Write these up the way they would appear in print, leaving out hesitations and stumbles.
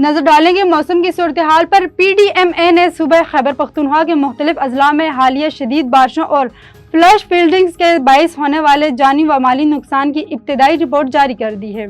नजर डालेंगे मौसम की सूरत-ए-हाल पर। PDMA ने सूबे खैबर पख्तूनख्वा के मुख्तलिफ अजला में हालिया शदीद बारिशों और फ्लैश फ्लड्स के बाइस होने वाले जानी व माली नुकसान की इब्तिदाई रिपोर्ट जारी कर दी है।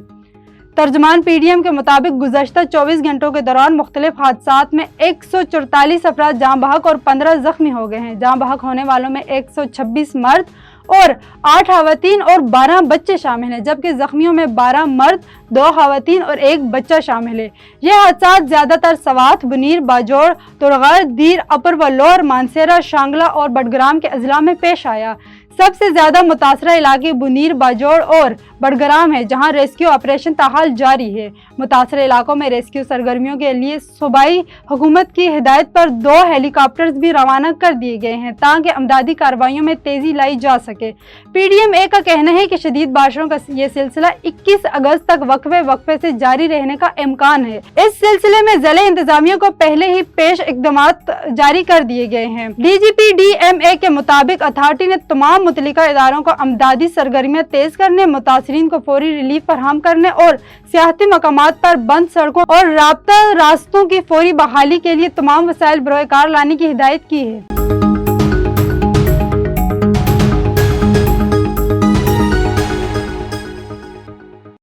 तर्जमान PDM के मुताबिक गुज़श्ता 24 घंटों के दौरान मुख्तलिफ हादसात में 144 अफराद जाँ बहक और 15 जख्मी हो गए हैं। जाँ बहक होने वालों में 126 मर्द और 8 खवातीन और 12 बच्चे शामिल हैं, जबकि जख्मियों में 12 मर्द, 2 खवातीन और 1 बच्चा शामिल है। ये हादसात ज़्यादातर सवात, बुनीर, बाजोड़, तुरगर, दीर, अपर व लोअर मानसेरा, शांगला और बडग्राम के अजला में पेश आया। सबसे ज़्यादा मुतासरा इलाके बुनीर, बाजोड़ और बडग्राम है, जहां रेस्क्यू ऑपरेशन ताहाल जारी है। मुतासरा इलाकों में रेस्क्यू सरगर्मियों के लिए सूबाई हुकूमत की हिदायत पर 2 हेलीकॉप्टर्स भी रवाना कर दिए गए हैं ताकि अमदादी कार्रवाइयों में तेजी लाई जा सके। PDMA का कहना है कि शदीद बारिशों का ये सिलसिला 21 अगस्त तक वक्फे से जारी रहने का इम्कान है। इस सिलसिले में ज़िले इंतजामिया को पहले ही पेश इक़दामात जारी कर दिए गए हैं। DGP DMA के मुताबिक अथॉरिटी ने तमाम मुतल्लिका इदारों को अमदादी सरगर्मियाँ तेज करने, मुतासरीन को फौरी रिलीफ फराहम करने और सियाहती मकामात पर बंद सड़कों और राब्ता रास्तों की फौरी बहाली के लिए तमाम वसाइल बरोए कार लाने की हिदायत की है।